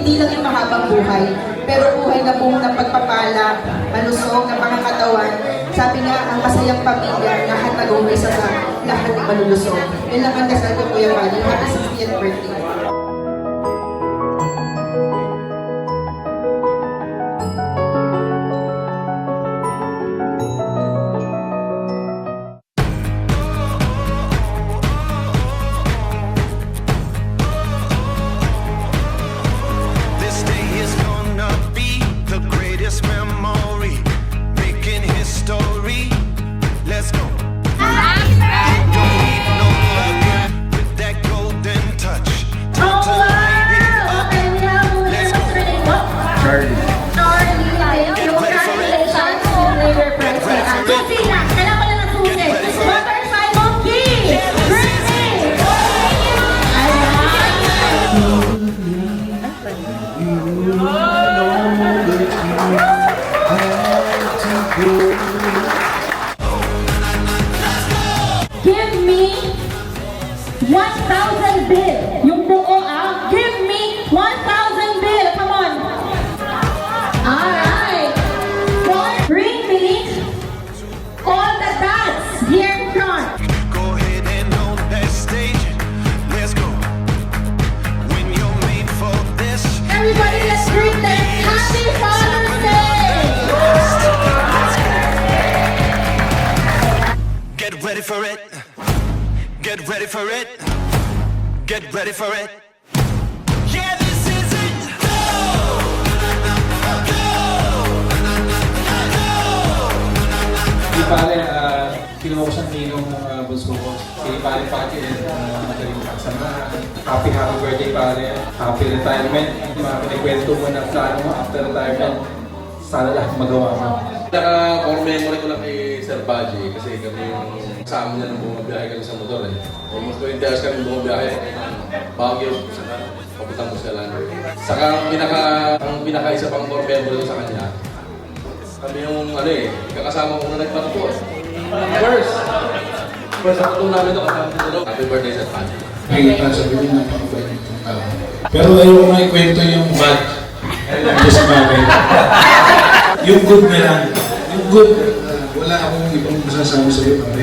hindi lang yung mahabang buhay, pero buhay na buong ng pagpapala, malusog na pangangatawan. Sabi nga, ang masayang pamilya, lahat nag-umpisa sa lahat ng malulusog. Yun lang ang dasal ko, Kuya Manny. Happy 60th birthday. Give me 1,000 bill. Yung buo give me 1,000 bill. Come on. Alright. Bring me all the dots here in front. Go ahead and on that stage. Let's go. When you're made for this. Everybody, let's greet them. Happy Father's Day. Get ready for it. Get ready for it. Get ready for it. Yeah, this is it. Go! Di pare, kinuha ko siyang ninong bunso ko. Si pare Pati, magaling magsama. Happy birthday pare. Happy retirement. Mga pinikwento mo na plano mo after retirement. Sana lahat magawa mo. Naka-core memory ko lang kay Sir Baji kasi kami yung kasama niya nung bumabiyahe kami sa motor eh. Almost 20 hours kami bumabiyahe. Baguio, saka papuntang Buscalan. Saka ang pinaka-isa pang core memory ko sa kanya, kami yung kakasama ko na nagpatuto eh. First ako namin ito kasama dito. Happy birthday Sir Baji. Ngayon, sabihin ng pang-kwento ng tao. Pero ayaw ko ikwento yung bad. Just bagay. Yung good na lang. Yung good, wala akong ibang masasabi sa iyo, pare.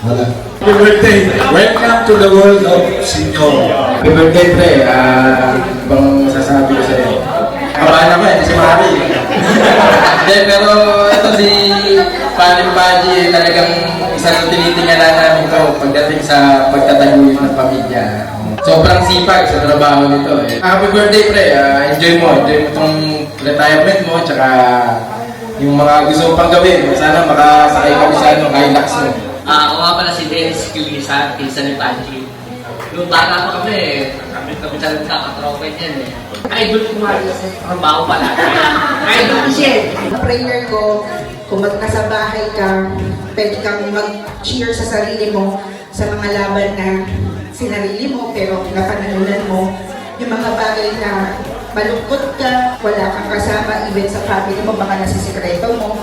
Wala. Happy birthday! Welcome to the world of senior. Happy birthday, pre. Ibang masasabi ko sa'yo. Kabahan ako si Mami. Hindi, pero ito si Paring Baji, talagang isang tinitingnan namin ito pagdating sa pagtataguyod ng pamilya. Sobrang sipag sa trabaho nito eh. Happy birthday, pre. Enjoy mo itong retirement mo, tsaka yung mga gusto mo pang gawin. Sana makasakay kami sa Hilux mo. Ako nga pala si Dennis Kilisa, pinsan ni Panji. Nung bata pa kami, kami talagang kakatropen yan eh. Idol ko nga sa trabaho pala. Idol ko siya. Prayer ko, kung nasa bahay ka, pwede kang mag-cheer sa sarili mo sa mga laban na sinarili mo pero napanalunan mo. Yung mga bagay na malungkot ka, wala kang kasama, even sa family mo, baka nasisikreto mo.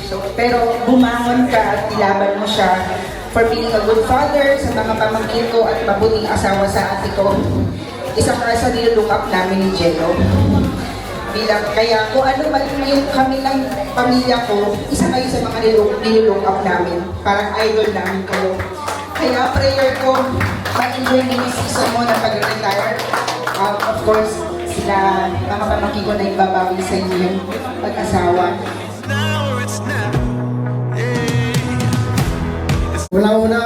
So, pero bumangon ka at ilaban mo siya for being a good father sa mga pamangkin ko at mabuting asawa sa ate ko. Isa ka sa nilook up namin ni Jello. Kaya kung ano man yung kami ng pamilya ko, isa kayo sa mga nilook up namin. Parang idol namin kayo. Kaya prayer ko, ma-enjoy din yung season mo na pag-retire. Of course, sila, mga pamangkin ko na ibabawi sa inyo yung pag-asawa. Una-una,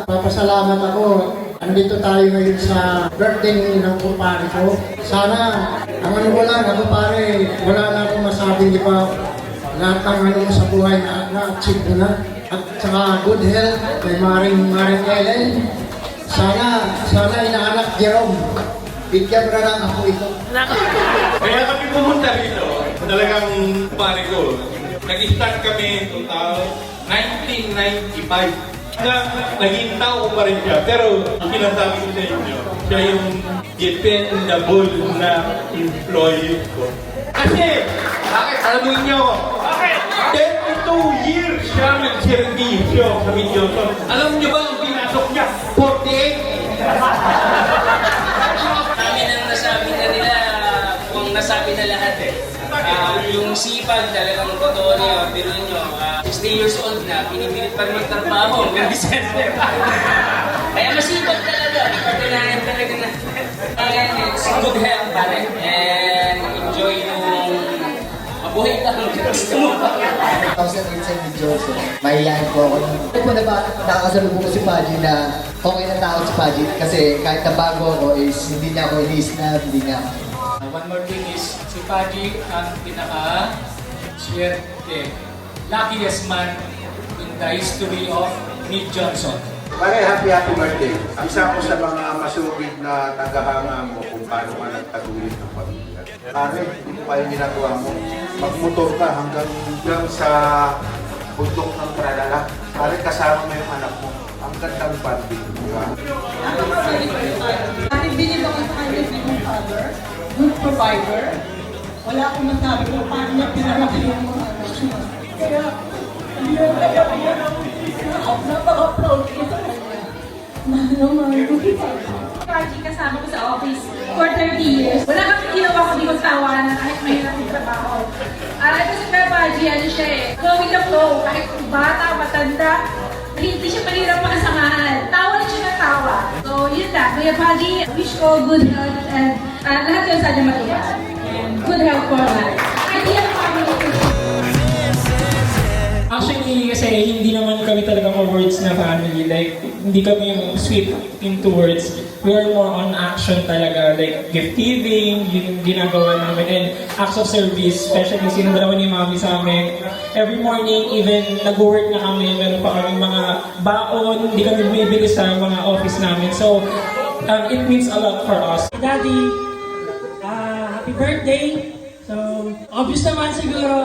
papasalamat ako. Andito tayo ngayon sa birthday ng kumpare ko. Sana, ang ano ko lang, ako pare, wala na akong masabing iba. Lahat ng ano mo sa buhay na-achieve mo na. At saka good health kay Maring Ellen. Sana inaanak Jerome. Bigyan mo na lang ako ito. Kaya kami pumunta rito, talagang pare ko. Nag-start kami 1995. Naging tao pa rin siya, pero sinasabi ko sa inyo, siya yung dependable na employee ko. Kasi, bakit? Alam mo inyo, 32 years siya nagservisyo sa Mindioson. Alam niyo ba ang pinasok niya? 48! Namin ang nasabi na nila, Ang sipag, talagang totoo niya, pero nyo, 60 years old na, pinipilit pa rin magtrabaho hanggang December. Kaya masipag talaga, patunayan talaga na. And it's good health pa rin. And enjoy nung mabuhay ka hanggang gusto mo pa. 2008 ni Joseph, mahihayin po ako. Ito po na ba, nakakasalubong ko si Paji na okay na tao si Paji kasi kahit na bago ako is hindi niya ako ini-snap, hindi niya ako. One more thing is, si Paji ang pinaka-swerte, luckiest man in the history of Nick Johnson. Pare, happy birthday. Isa ko sa mga masugid na tagahanga mo kung paano ka nagtaguyod ng pamilya. Pare, hindi mo pa yung ginagawa mo. Magmotor ka hanggang sa bundok ng Tralala. Pare, kasama mo yung anak mo. Ang gandang bonding, di ba? Bilib ako sa kanya bilang father, good provider. Wala akong masabi kung paano niya pinalaki yung mga anak niya. Kaya, hindi na kaya napaka-proud ko sa kanya. Mahal ko kita. Paji, kasama ko sa office for 30 years. Wala kami ginawa kundi magtawanan kahit mahirap yung trabaho. Alam ko si Kuya Paji, ano siya eh, go with the flow. Kahit bata, matanda, hindi siya mahirap makasamahan. Tawa na siya ng tawa. So, yun lang. Kuya Paji, wish ko good health and lahat yun sana matupad. And good health for life. Ideal family. Actually, kasi hindi naman kami talaga words na family. Like, hindi kami yung sweet into words. We are more on action talaga. Like, gift giving, yun yung ginagawa namin. And acts of service, especially sinadalawa ni Mami sa amin. Every morning, even nag-work na kami, meron pa kami mga baon, hindi kami bumibili sa mga office namin. So, it means a lot for us. Daddy, happy birthday! So, obvious naman siguro,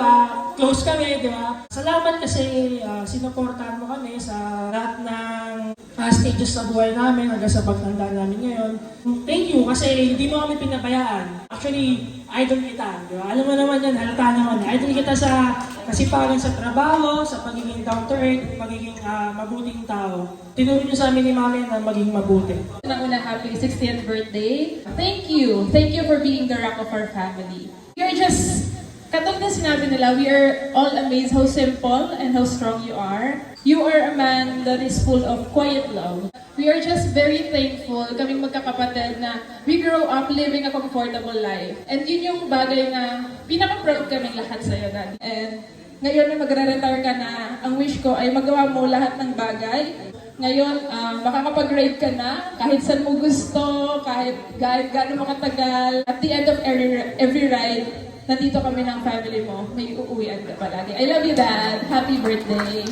close kami, di ba? Salamat kasi sinuportahan mo kami sa lahat ng stages sa buhay namin hanggang sa pagtanda namin ngayon. Thank you kasi hindi mo kami pinabayaan. Actually, idol kita, di ba? Alam mo naman yan, halata naman. Idol kita sa kasipagan sa trabaho, sa pagiging down to earth, magiging mabuting tao. Tinuro niyo sa amin ni Mami na maging mabuti. Una, happy 60th birthday. Thank you. Thank you for being the rock of our family. You're just, katulad na sinabi nila, we are all amazed how simple and how strong you are. You are a man that is full of quiet love. We are just very thankful, kaming magkakapatid, na we grow up living a comfortable life. And yun yung bagay na pinaka-proud kaming lahat sa'yo, Daddy. And ngayon na magre-retire ka na, ang wish ko ay magawa mo lahat ng bagay. Ngayon, makakapag-ride ka na, kahit saan mo gusto, kahit gaano mo katagal. At the end of every ride, nandito kami ng family mo, may uuwian ka palagi. I love you, Dad. Happy birthday.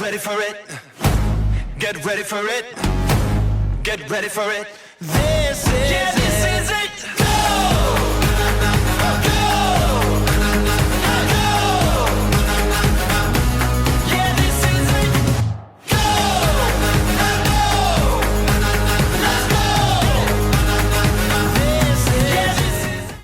Ready for it? Get ready for it. Get ready for it. This is